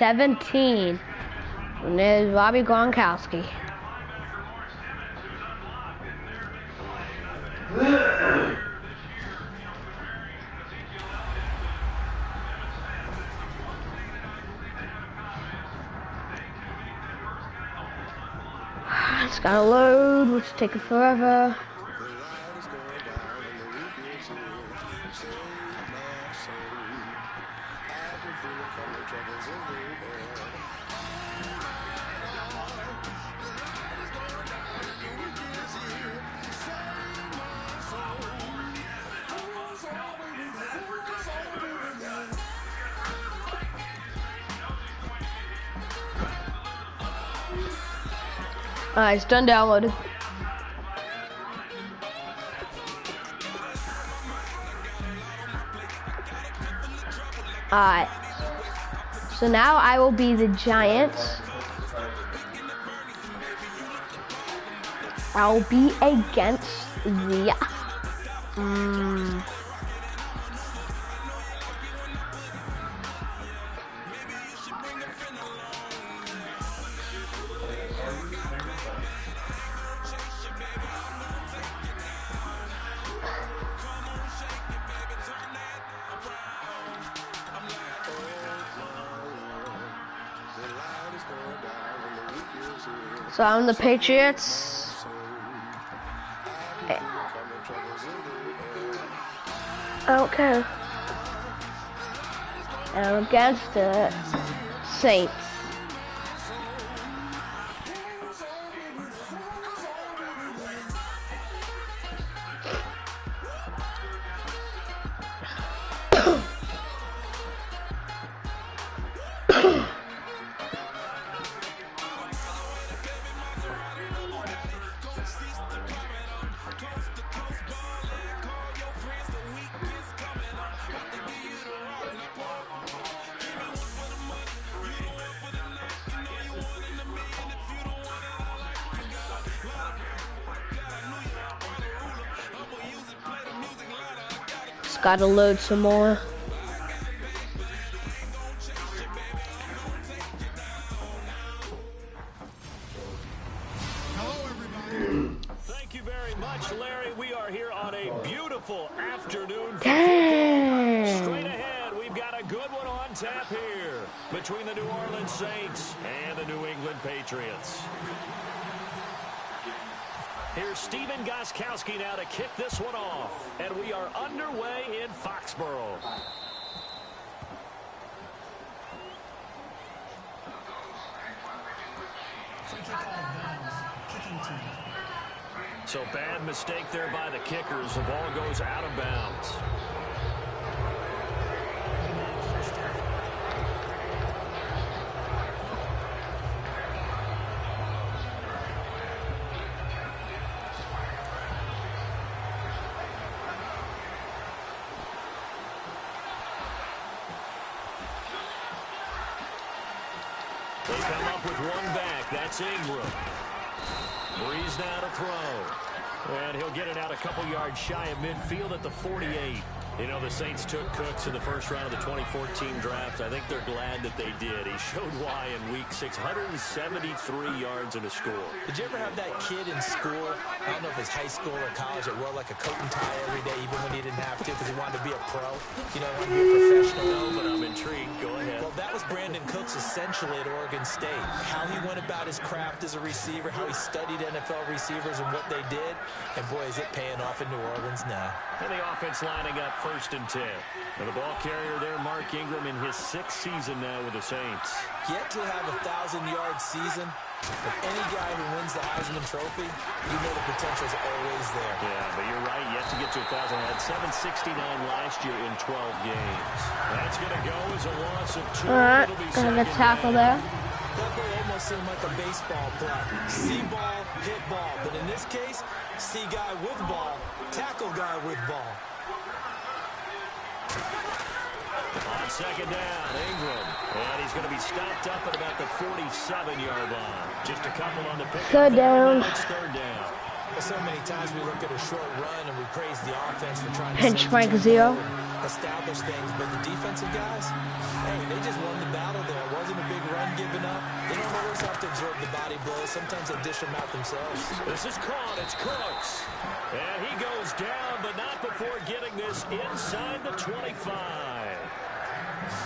17. And there's Robbie Gronkowski. It's gotta load, which is taking forever. Alright, it's done downloaded. Alright. So now I will be the Giants. I'll be against the... So I'm the Patriots. I don't care. And I'm against the Saints. Gotta load some more. Hello, everybody. Thank you very much, Larry. We are here on a beautiful afternoon. Dang. Straight ahead, we've got a good one on tap here between the New Orleans Saints and the New England Patriots. Here's Stephen Gostkowski now to kick this one off. And we are underway in Foxborough. So bad mistake there by the kickers. The ball goes out of bounds. They come up with one back. That's Ingram. Breeze now to throw. And he'll get it out a couple yards shy of midfield at the 48. You know, the Saints took Cooks in the first round of the 2014 draft. I think they're glad that they did. He showed why in week 6, 173 yards and a score. Did you ever have that kid in school, I don't know if it's high school or college, that wore like a coat and tie every day, even when he didn't have to, because he wanted to be a pro? You know, wanted to be a professional. No, but I'm intrigued. Go ahead. Well, that was Brandon Cooks essentially at Oregon State. How he went about his craft as a receiver, how he studied NFL receivers and what they did. And boy, is it paying off in New Orleans now. And the offense lining up 1st and 10. And the ball carrier there, Mark Ingram, in his 6th season now with the Saints. Yet to have a 1,000-yard season. But any guy who wins the Heisman Trophy, you know the potential's always there. Yeah, but you're right. Yet to get to 1,000. Had 769 last year in 12 games. That's going to go as a loss of 2. Alright, got a tackle there. That play almost seemed like a baseball play. See ball, hit ball. But in this case, see guy with ball, tackle guy with ball. On 2nd down, Ingram. And he's going to be stopped up at about the 47-yard line. Just a couple on the pick. 3rd down. It's 3rd down. Well, so many times we look at a short run and we praise the offense for trying to Pinch Frank Zero. establish things. But the defensive guys, hey, they just won the battle there. It wasn't a big keeping up. They don't always have to absorb the body blows. Sometimes they dish them out themselves. This is caught. It's Cooks. And he goes down, but not before getting this inside the 25.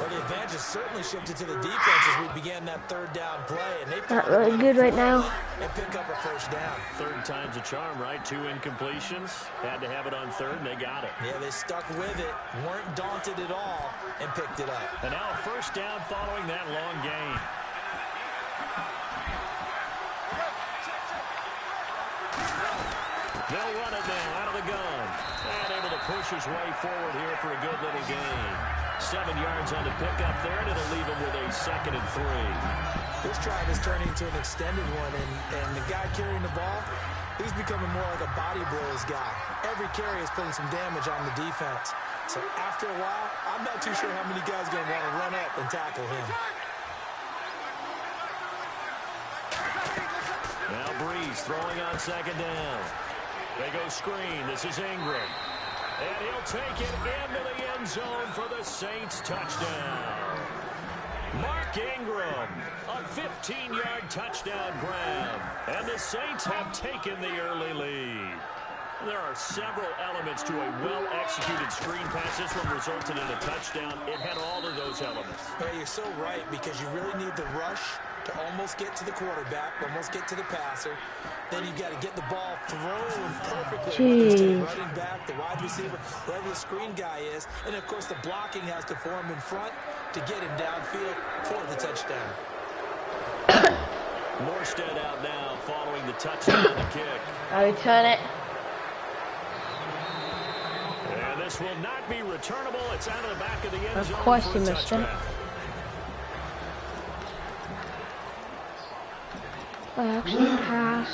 Well, the advantage has certainly shifted to the defense as we began that third down play. And they Not really good right now. And pick up a first down. Third time's a charm, right? 2 incompletions. Had to have it on third, and they got it. Yeah, they stuck with it, weren't daunted at all, and picked it up. And now a first down following that long gain. They'll run it now out of the gun. And able to push his way forward here for a good little gain. 7 yards on the pickup there, and it'll leave him with a 2nd and 3. This drive is turning into an extended one, and the guy carrying the ball, he's becoming more like a body blows guy. Every carry is putting some damage on the defense. So after a while, I'm not too sure how many guys are going to want to run up and tackle him. Now Breeze throwing on 2nd down. They go screen. This is Ingram. And he'll take it into the end zone for the Saints touchdown. Mark Ingram, a 15-yard touchdown grab. And the Saints have taken the early lead. There are several elements to a well-executed screen pass. This one resulted in a touchdown. It had all of those elements. Yeah, you're so right, because you really need the rush to almost get to the quarterback, almost get to the passer. Then you've got to get the ball thrown perfectly. Whether it's to the running back, the wide receiver, whoever the screen guy is. And, of course, the blocking has to form in front to get him downfield for the touchdown. Morstead out now following the touchdown on the kick. I return it. And this will not be returnable. It's out of the back of the end zone. Of course for he a missed it. touchdown. Actually pass.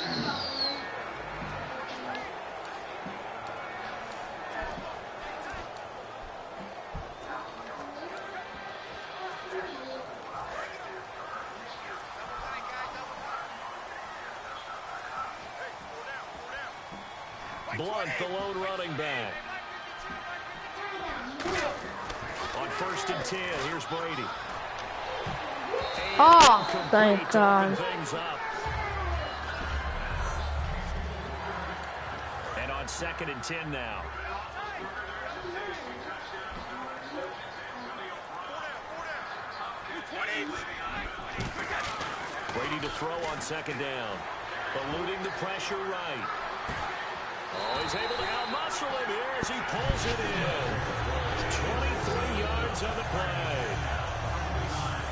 Blunt, the lone running back. On 1st and 10, here's Brady. Oh, thank Complete to God. open things up. And on 2nd and 10 now. Brady to throw on 2nd down. Eluding the pressure right. Oh, he's able to out-muscle him here as he pulls it in. 23 yards on the play.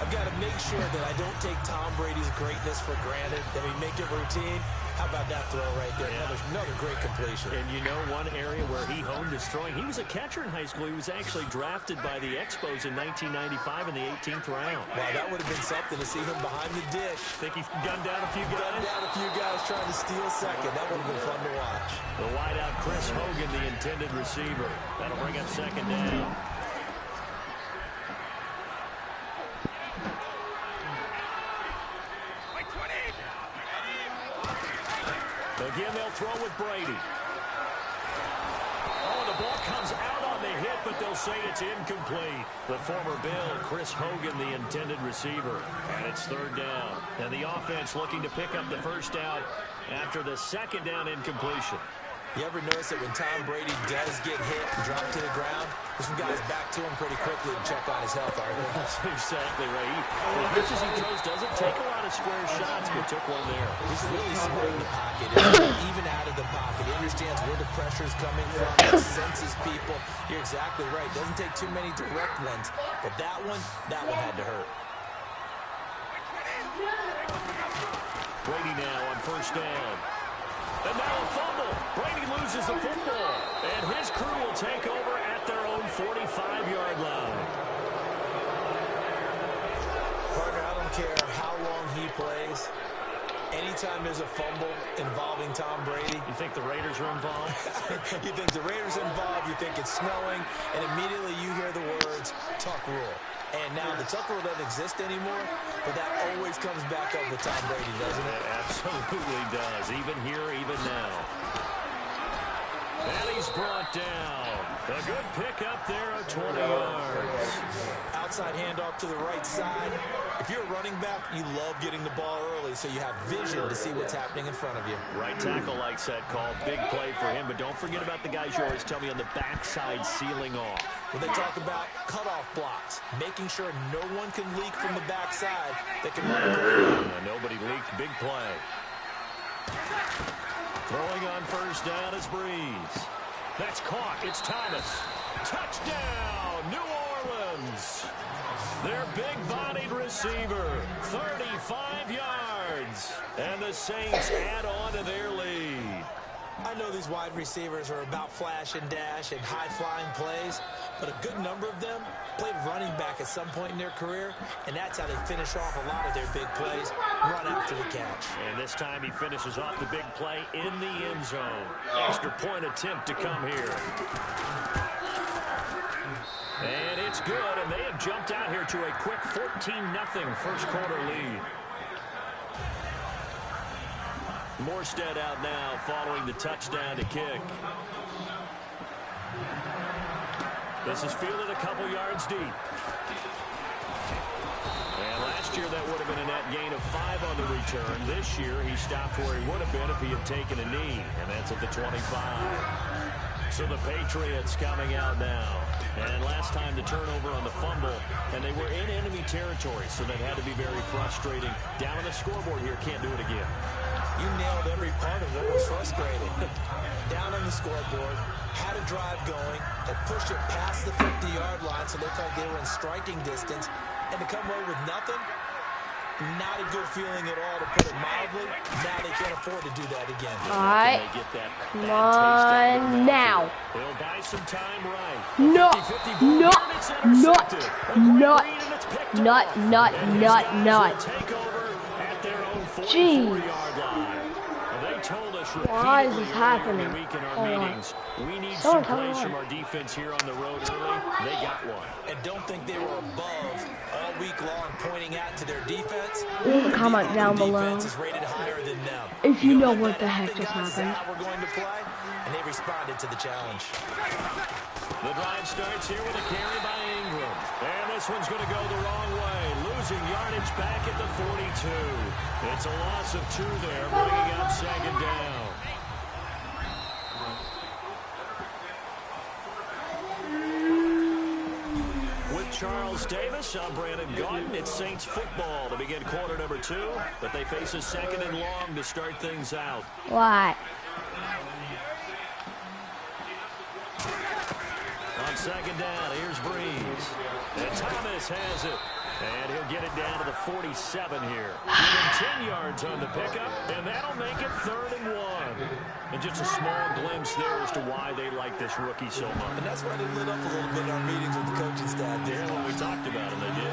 I've got to make sure that I don't take Tom Brady's greatness for granted, that we make it routine. How about that throw right there? Yeah. Another great completion. And you know one area where he honed his throwing? He was a catcher in high school. He was actually drafted by the Expos in 1995 in the 18th round. Wow, that would have been something to see him behind the dish. Think he's gunned down a few guys? Gunned down a few guys trying to steal second. That would have been fun to watch. The wideout, Chris Hogan, the intended receiver. That'll bring up 2nd down. Again, they'll throw with Brady. Oh, the ball comes out on the hit, but they'll say it's incomplete. The former Bill, Chris Hogan, the intended receiver. And it's 3rd down. And the offense looking to pick up the first down after the 2nd down incompletion. You ever notice that when Tom Brady does get hit and drop to the ground, there's some guys back to him pretty quickly to check on his health, aren't they? That's exactly right. As much as he throws, doesn't take a lot of square shots, but took one there. He's really smart in the pocket, even out of the pocket. He understands where the pressure's coming from. He senses people. You're exactly right. Doesn't take too many direct ones, but that one had to hurt. Brady now on 1st down. And now a fumble. Brady loses the football. And his crew will take over at their own 45-yard line. Partner, I don't care how long he plays. Anytime there's a fumble involving Tom Brady. You think the Raiders are involved? You think the Raiders are involved, you think it's snowing, and immediately you hear the words, Tuck Rule. And now the Tuck Rule doesn't exist anymore, but that always comes back up with Tom Brady, doesn't it? It absolutely does, even here, even now. And he's brought down. A good pick up there of 20 yards. Outside handoff to the right side. If you're a running back, you love getting the ball early so you have vision to see what's happening in front of you. Right tackle likes that call. Big play for him, but don't forget about the guys you always tell me on the backside sealing off. When they talk about cutoff blocks, making sure no one can leak from the backside that can run. Nobody leaked. Big play. Throwing on first down is Breeze. That's caught. It's Thomas. Touchdown, New Orleans. Their big-bodied receiver, 35 yards. And the Saints add on to their lead. I know these wide receivers are about flash and dash and high-flying plays, but a good number of them played running back at some point in their career, and that's how they finish off a lot of their big plays, run after the catch. And this time he finishes off the big play in the end zone. Extra point attempt to come here. And it's good, and they have jumped out here to a quick 14-0 first quarter lead. Morstead out now following the touchdown to kick. This is fielded a couple yards deep. And last year that would have been a net gain of 5 on the return. This year he stopped where he would have been if he had taken a knee, and that's at the 25. So the Patriots coming out now. And last time the turnover on the fumble, and they were in enemy territory, so that had to be very frustrating. Down on the scoreboard here, can't do it again. You nailed every part of what was frustrating. Down on the scoreboard, had a drive going, and pushed it past the 50-yard line, so they felt they were in striking distance, and to come away with nothing, not a good feeling at all, to put it mildly. Now they can't afford to do that again. All right, come on now. They'll buy some time right. Not. Jeez. They told us why is this happening? We need some plays from our defense here on the road early. They got one. And don't think they were above all week long pointing out to their defense. Leave a comment down below is rated higher than them. if you know what the heck just happened. We're going to play, and they responded to the challenge. The drive starts here with a carry by Ingram. And this one's going to go the wrong way. Losing yardage back at the 42. It's a loss of 2 there, bringing up second down. With Charles Davis, I'm Brandon Gaudin. It's Saints football to begin quarter number 2, but they face a second and long to start things out. What? On second down, here's Breeze. And Thomas has it. And he'll get it down to the 47 here. Within 10 yards on the pickup, and that'll make it 3rd and 1. And just a small glimpse there as to why they like this rookie so much. And that's why they lit up a little bit in our meetings with the coaching staff. Yeah, when we talked about him, they did.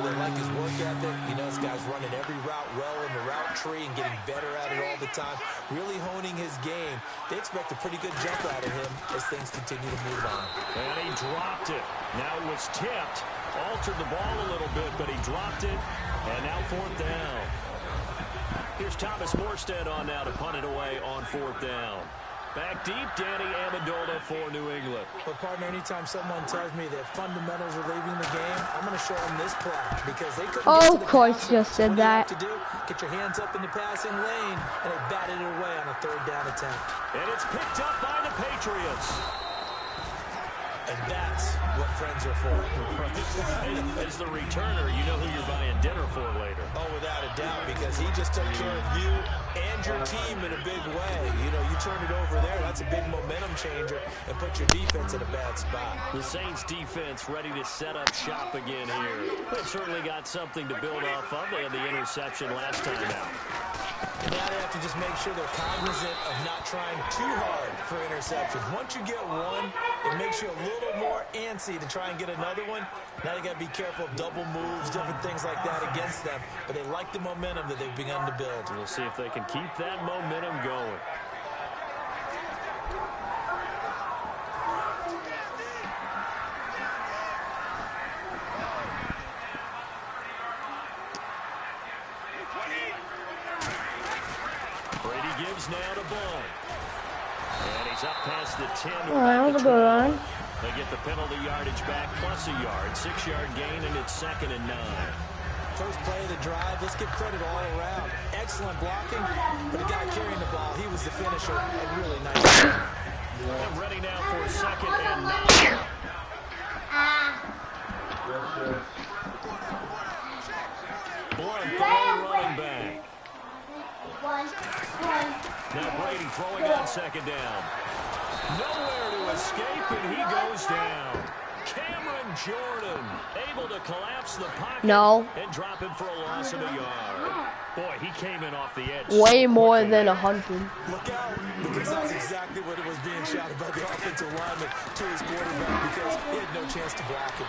They like his work ethic. This guy's running every route well in the route tree and getting better at it all the time. Really honing his game. They expect a pretty good jump out of him as things continue to move on. And he dropped it. Now it was tipped. Altered the ball a little bit, but he dropped it. And now 4th down. Here's Thomas Morstead on now to punt it away on 4th down. Back deep, Danny Amendola for New England. But, partner, anytime someone tells me that fundamentals are leaving the game, I'm going to show them this play because they couldn't get to the of course, passing. just said that. What do you have to do? Get your hands up in the passing lane, and they batted it away on a 3rd down attempt. And it's picked up by the Patriots. And that's what friends are for. As the returner, you know who you're buying dinner for later. Oh, without a doubt, because he just took care of you and your team in a big way. You turn it over there, that's a big momentum changer, and put your defense in a bad spot. The Saints defense ready to set up shop again here. They've certainly got something to build off of. They had the interception last time out. And now they have to just make sure they're cognizant of not trying too hard for interceptions. Once you get one, it makes you a little more antsy to try and get another one. Now they got to be careful of double moves, different things like that against them. But they like the momentum that they've begun to build. We'll see if they can keep that momentum going. Gives now to Ball. And he's up past the 10. That was a good run. They get the penalty yardage back plus a yard. 6-yard gain, and it's 2nd and 9. first play of the drive. Let's give credit all around. Excellent blocking, but the guy carrying the ball, he was the finisher. A really nice job. And ready now for 2nd and 9. Blunt, the lone running back. Now Brady throwing on 2nd down. Nowhere to escape, and he goes down. Cameron Jordan able to collapse the pocket and drop him for a loss of a yard. Boy, he came in off the edge. Way more than 100. Look out, because that's exactly what it was being shouted by the offensive lineman to his quarterback, because he had no chance to block him.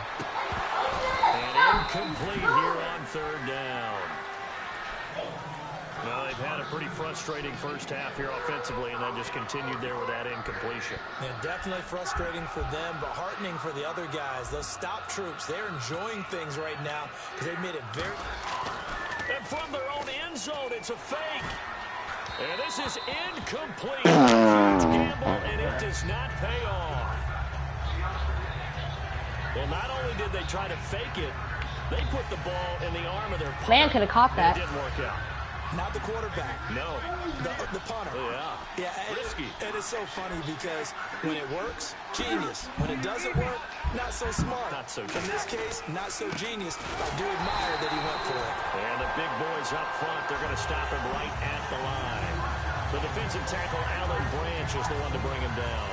And incomplete here on 3rd down. Well, they've had a pretty frustrating first half here offensively, and then just continued there with that incompletion. Yeah, definitely frustrating for them, but heartening for the other guys. Those stop troops, they're enjoying things right now because they've made it very... And from their own end zone, it's a fake. And this is incomplete. Gamble, and it does not pay off. Well, not only did they try to fake it, they put the ball in the arm of their punter. Man could have caught that. It didn't work out. Not the quarterback. No. The punter. Oh, yeah. Yeah, risky. And it's so funny because when it works, genius. When it doesn't work, not so smart. Not so genius. In this case, not so genius. I do admire that he went for it. And the big boys up front, they're going to stop him right at the line. The defensive tackle, Alan Branch, is the one to bring him down.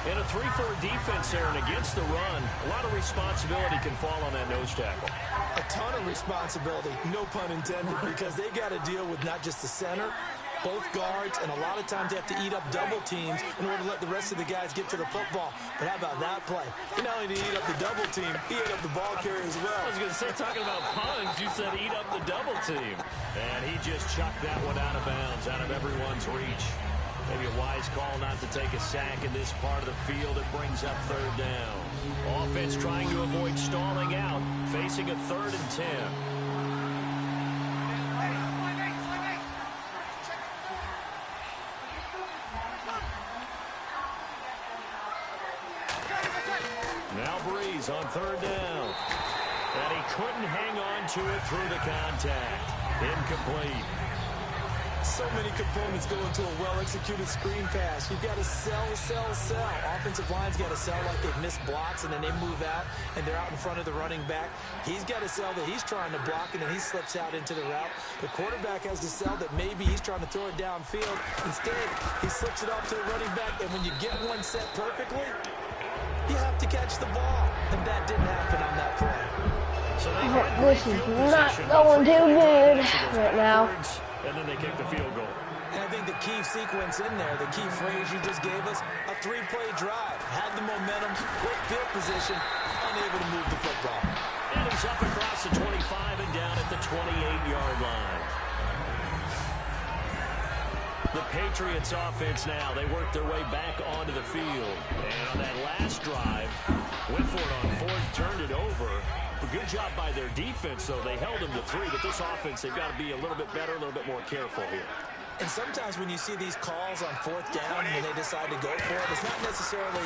In a 3-4 defense there and against the run, a lot of responsibility can fall on that nose tackle. A ton of responsibility, no pun intended, because they got to deal with not just the center, both guards, and a lot of times they have to eat up double teams in order to let the rest of the guys get to the football. But how about that play? He not only did he eat up the double team, he ate up the ball carrier as well. I was going to say, talking about puns, you said eat up the double team. And he just chucked that one out of bounds, out of everyone's reach. Maybe a wise call not to take a sack in this part of the field. It brings up 3rd down. Offense trying to avoid stalling out, facing a 3rd and 10. Now Breeze on 3rd down. And he couldn't hang on to it through the contact. Incomplete. So many components go into a well-executed screen pass. You've got to sell. Offensive line's got to sell like they've missed blocks, and then they move out, and they're out in front of the running back. He's got to sell that he's trying to block, and then he slips out into the route. The quarterback has to sell that maybe he's trying to throw it downfield. Instead, he slips it off to the running back, and when you get one set perfectly, you have to catch the ball, and that didn't happen on that play. So This is not going too good right now. And then they kick the field goal. And I think the key sequence in there, the key phrase you just gave us, a 3-play drive. Had the momentum, great field position, unable to move the football. And he's up across the 25 and down at the 28-yard line. The Patriots offense now, they work their way back onto the field. And on that last drive, went for it on 4th, turned it over. A good job by their defense, though. They held them to 3, but this offense, they've got to be a little bit better, a little bit more careful here. And sometimes when you see these calls on 4th down, when they decide to go for it, it's not necessarily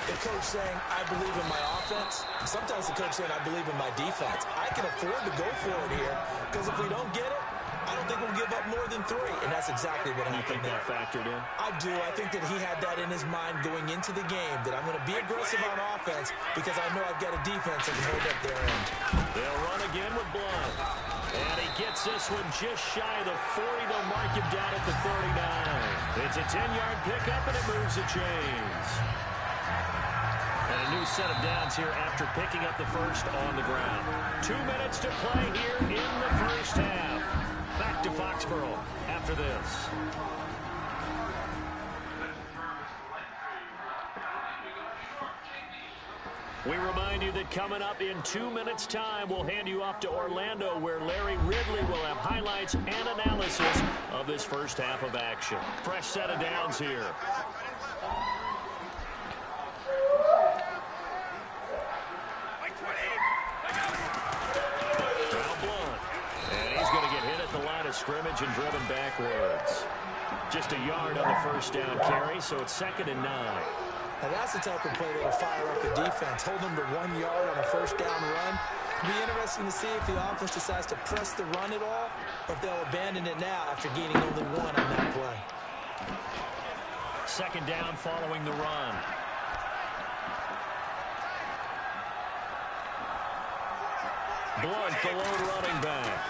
the coach saying, I believe in my offense. Sometimes the coach saying, I believe in my defense. I can afford to go for it here, because if we don't get it, I don't think we'll give up more than 3, and that's exactly what happened. You think that factored in? I do. I think that he had that in his mind going into the game, that I'm going to be aggressive on offense because I know I've got a defense that can hold up their end. They'll run again with Blunt. And he gets this one just shy of the 40. They'll mark him down at the 39. It's a 10-yard pickup, and it moves the chains. And a new set of downs here after picking up the first on the ground. 2 minutes to play here in the first half. Back to Foxborough after this. We remind you that coming up in 2 minutes' time, we'll hand you off to Orlando, where Larry Ridley will have highlights and analysis of this first half of action. Fresh set of downs here. Scrimmage and driven backwards. Just a yard on the first down carry, so it's 2nd and 9. Now that's the type of play that'll fire up the defense. Hold them to 1 yard on a first down run. It'll be interesting to see if the offense decides to press the run at all, or if they'll abandon it now after gaining only one on that play. Second down following the run. Blunt, the lone running back.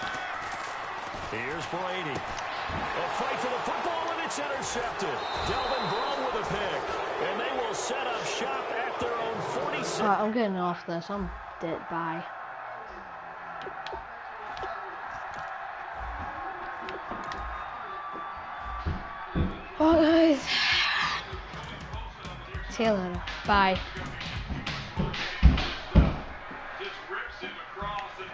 Here's Brady. A fight for the football, and it's intercepted. Delvin Brown with a pick. And they will set up shop at their own 46. I'm getting off this. I'm dead. Bye. Well, guys. See you later. Bye.